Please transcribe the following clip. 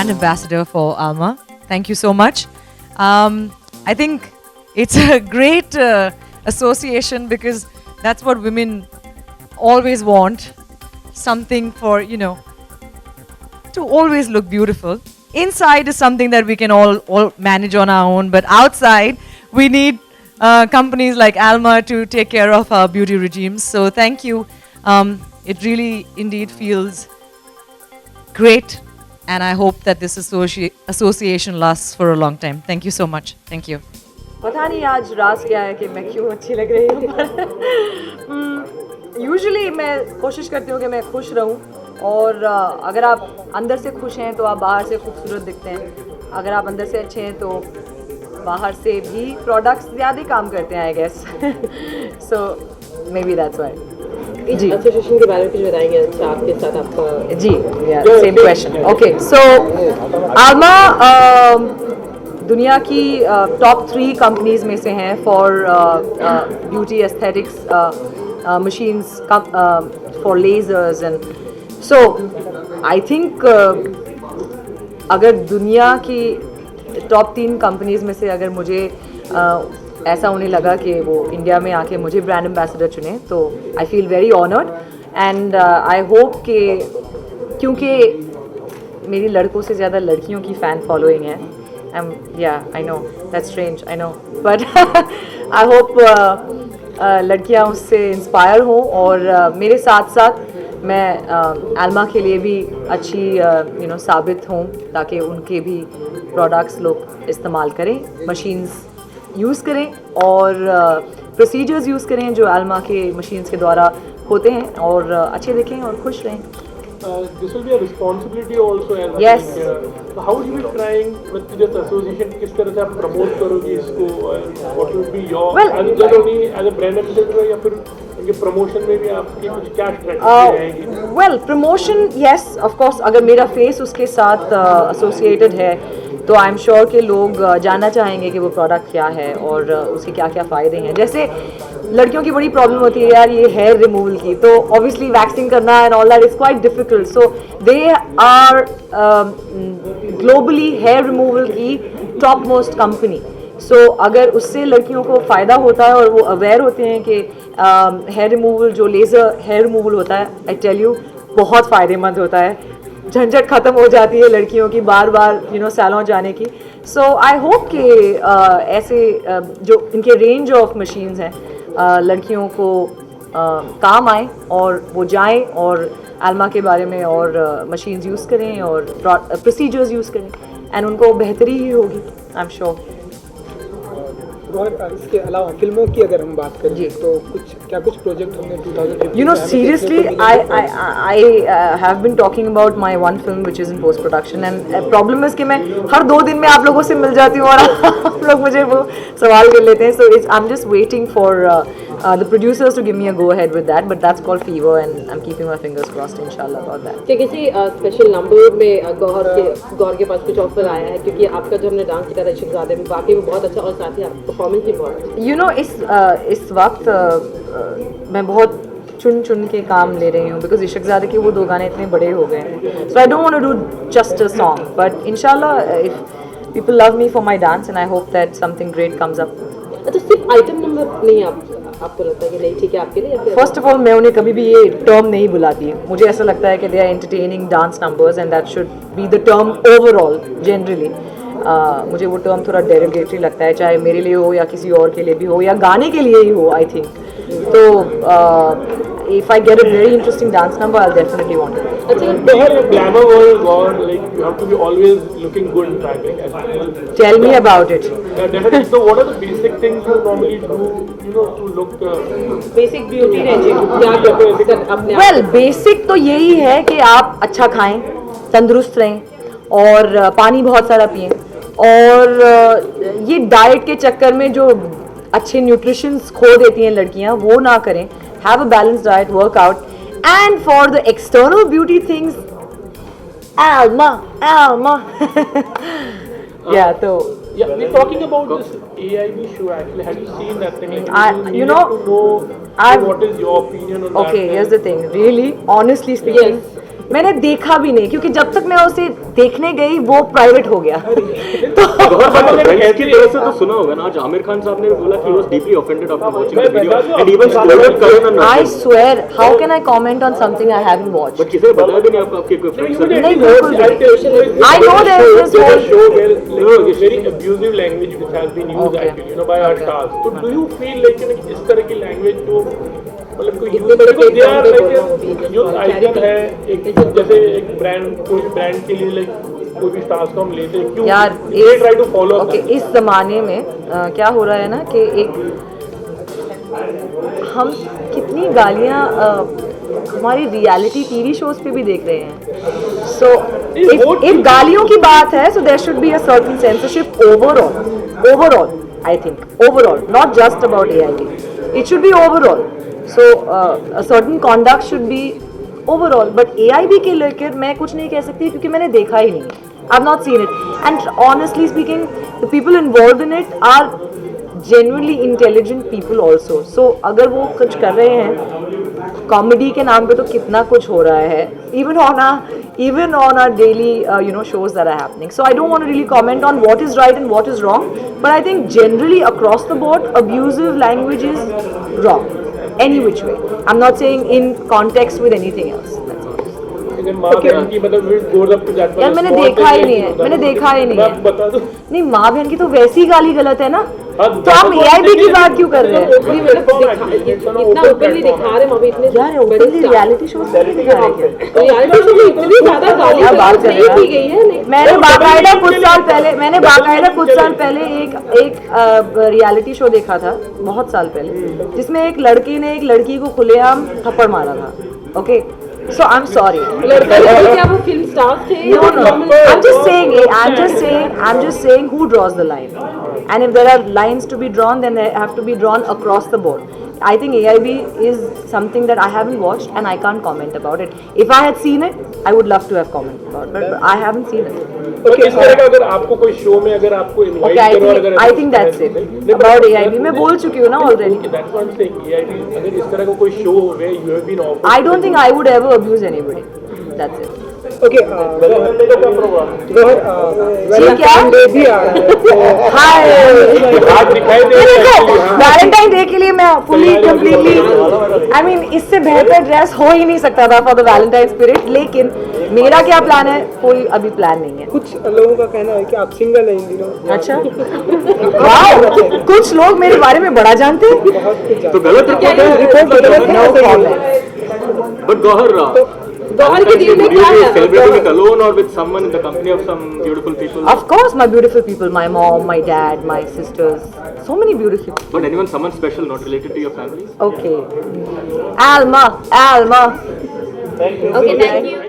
brand ambassador for Alma. Thank you so much. I think it's a great association because that's what women always want. Something for, to always look beautiful. Inside is something that we can all manage on our own, but outside we need companies like Alma to take care of our beauty regimes. So thank you. It really indeed feels great, and I hope that this association lasts for a long time. Thank you so much. Thank you. पता नहीं आज राज क्या है कि मैं क्यों अच्छी लग रही हूँ यूजुअली मैं कोशिश करती हूँ कि मैं खुश रहूँ और अगर आप अंदर से खुश हैं तो आप बाहर से खूबसूरत दिखते हैं अगर आप अंदर से अच्छे हैं तो बाहर से भी प्रोडक्ट्स ज़्यादा काम करते हैं I guess so may be that's why जी एसोसिएशन के बारे में कुछ बताएंगे अच्छा आपके साथ आपका जी same question okay so Alma दुनिया की टॉप 3 कंपनीज में से हैं for beauty aesthetics machines for lasers and so I think अगर दुनिया की टॉप 3 कंपनीज में से अगर मुझे ऐसा उन्हें लगा कि वो इंडिया में आके मुझे ब्रांड एम्बेसडर चुने तो I feel very honoured and I hope कि क्योंकि मेरी लड़कों से ज़्यादा लड़कियों की फ़ैन फॉलोइंग है I know that's strange I know but I hope लड़कियां उससे इंस्पायर हों और मेरे साथ साथ मैं आल्मा के लिए भी अच्छी साबित हूँ ताकि उनके भी प्रोडक्ट्स लोग इस्तेमाल करें मशीन्स यूज़ करें और प्रोसीजर्स यूज़ करें जो आल्मा के मशीन्स के द्वारा होते हैं और अच्छे दिखें और खुश रहें this will be a responsibility also as yes so how will you be trying with this association किस तरह से आप प्रमोट करोगे इसको what will be your as only as a brand ambassador या फिर इनके प्रमोशन में भी आपकी कुछ क्या स्ट्रेटजी रहेगी well promotion yes of course अगर मेरा फेस उसके साथ एसोसिएटेड है तो आई एम श्योर कि लोग जानना चाहेंगे कि वो प्रोडक्ट क्या है और उसके क्या क्या फ़ायदे हैं जैसे लड़कियों की बड़ी प्रॉब्लम होती है यार ये हेयर रिमूवल की तो ऑब्वियसली वैक्सिंग करना and all that is quite difficult so they are globally hair removal की टॉप मोस्ट कंपनी सो अगर उससे लड़कियों को फ़ायदा होता है और वो अवेयर होते हैं कि हेयर रिमूवल जो लेज़र हेयर रिमूवल होता है आई टेल यू बहुत फ़ायदेमंद होता है झंझट ख़त्म हो जाती है लड़कियों की बार बार सैलून जाने की सो आई होप कि ऐसे जो इनके रेंज ऑफ मशीन्स हैं लड़कियों को काम आए और वो जाएं और आल्मा के बारे में और मशीन्स यूज़ करें और प्रोसीजर्स यूज़ करें एंड उनको बेहतरी ही होगी आई एम श्योर इसके अलावा फिल्मों की अगर हम बात करें तो कुछ प्रोजेक्ट होंगे 2015 seriously I have been talking about my one film which is in post production and problem is कि मैं हर 2 दिन में आप लोगों से मिल जाती हूँ और आप लोग मुझे वो सवाल कर लेते हैं so I'm just waiting for the producers to give me a go ahead with that but that's called Fever and I'm keeping my fingers crossed inshallah about that क्या किसी स्पेशल नंबर में गौर के पास कुछ ऑफर आया है क्योंकि आपका जो हमने डांस किया था इश्क़-ज़ादे में वाकई में बहुत अच्छा और साथ ही परफॉर्मेंस भी बहुत इस वक्त मैं बहुत चुन के काम ले रही हूँ बिकॉज इश्क़-ज़ादे के वो 2 गाने इतने बड़े हो गए हैं so I don't want to do just a song but इंशाल्लाह if people love me for my dance and I hope that something great comes up अच्छा सिर्फ आइटम नंबर नहीं आपको लगता है कि नहीं ठीक है आपके लिए फर्स्ट ऑफ ऑल मैं उन्हें कभी भी ये टर्म नहीं बुलाती मुझे ऐसा लगता है कि they are entertaining dance numbers and that should be the term overall generally मुझे वो टर्म थोड़ा डेरोगेटरी लगता है चाहे मेरे लिए हो या किसी और के लिए भी हो या गाने के लिए ही हो आई थिंक तो if I get a very interesting dance number I'll definitely want it. अच्छा glamour world like you have to be always looking good in fact. Tell me about it. Definitely. So what are the basic things you normally do to look basic beauty regime क्या करते हैं अपने well basic तो यही है कि आप अच्छा खाएं तंदुरुस्त रहें और पानी बहुत सारा पिएं और ये डाइट के चक्कर में जो अच्छे न्यूट्रिशंस खो देती हैं लड़कियां वो ना करें have a balanced diet work out and for the external beauty things Alma yeah so yeah we're talking about this AIB show actually have you seen that thing like you know what is your opinion on that okay here's the thing really honestly speaking मैंने देखा भी नहीं, क्योंकि जब तक मैं उसे देखने गई वो प्राइवेट हो गया। फ्रेंड्स की तरफ से तो सुना होगा ना, आज आमिर खान साहब ने बोला कि he was deeply offended after watching the video and even scolded Karan and I Rashid. swear, how can I comment on something I haven't watched? But किसी ने बताया भी नहीं आपको, आपके कोई फ्रेंड्स ने? नहीं, बिल्कुल भी। I know there is this whole show where like, very abusive language which has been used Okay. actually, you know, by our stars. So do you feel like you know, इस तरह की language को मतलब कोई इतने बड़े because they are platform पे like youth icon है, एक जैसे एक ब्रांड, कोई ब्रांड के लिए like कोई भी स्टार्स को हम लेते हैं, क्यों यार they try to follow okay, them? इस जमाने में क्या हो रहा है ना कि एक हम कितनी गालियां हमारी रियलिटी टीवी शोज पे भी देख रहे हैं। सो इफ गालियों की बात है, so there should be a certain censorship overall I think, overall, not just about AIB, it should be overall. So a certain conduct should be overall, but AIB के लेकर मैं कुछ नहीं कह सकती क्योंकि मैंने देखा ही नहीं, I have not seen it. And honestly speaking, the people involve in it are genuinely intelligent people also. So अगर वो कुछ कर रहे हैं कॉमेडी के नाम पे, तो कितना कुछ हो रहा है even on our daily shows that are happening. So I don't want to really comment on what is right and what is wrong, but I think generally across the board abusive language is wrong any which way. I'm not saying in context with anything else. अगर माँ बहन की मतलब goes up to that यार मैंने देखा ही नहीं है, मैंने देखा ही नहीं मैं है। आपको बता दूं, नहीं, माँ बहन की तो वैसी गाली गलत है ना, हाँ, तो हम AIB की बात क्यों कर रहे हैं? नहीं मतलब इतना ओपनली दिखा रहे हैं अभी इतने यार ओपनली रियलिटी शोज पे नहीं दिखा रहे क्या? रियलिटी शो में इतनी ज्यादा गाली क्या बात कर रहे नहीं हैं? की गई है नहीं। मैंने बाकायदा कुछ साल पहले एक रियलिटी शो देखा था, बहुत साल पहले, जिसमें एक लड़के ने एक लड़की को खुलेआम थप्पड़ मारा था। Okay, so I am sorry. लड़का क्या वो फिल्म स्टार्स थे? No. I'm just saying who draws the line. And if there are lines to be drawn, then they have to be drawn across the board. I think AIB is something that I haven't watched and I can't comment about it. If I had seen it, I would love to have commented about it, but I haven't seen it. तो इस तरह का अगर आपको कोई show में अगर आपको इनवाइट Okay, करो और अगर I think that's it. About AIB, मैं बोल चुकी हूँ ना already. That's what I'm saying. AIB अगर इस तरह का कोई show where you have been offered, I don't think I would ever abuse anybody. That's it. Okay Gauhar Valentine day भी आ रहा है। हाय, आज दिखाई दे रहा है वैलेंटाइन डे के लिए मैं फुली कंप्लीटली, आई मीन इससे बेहतर ड्रेस हो ही नहीं सकता था फॉर द वैलेंटाइन स्पिरिट। लेकिन मेरा क्या प्लान है, कोई अभी प्लान नहीं है। कुछ लोगों का कहना है कि आप सिंगल हैं इन दिनों। अच्छा, वाह, कुछ लोग मेरे बारे में बड़ा जानते हैं। बहुत कुछ तो गलत रिपोर्ट है, No problem. but Gauhar, Gauhar के दिल में would क्या you be है? celebrating it alone or with someone in the company of some beautiful people? Of course, my beautiful people, my mom, my dad, my sisters, so many beautiful people. But anyone, someone special, not related to your family? Okay, Alma. Okay, thank you.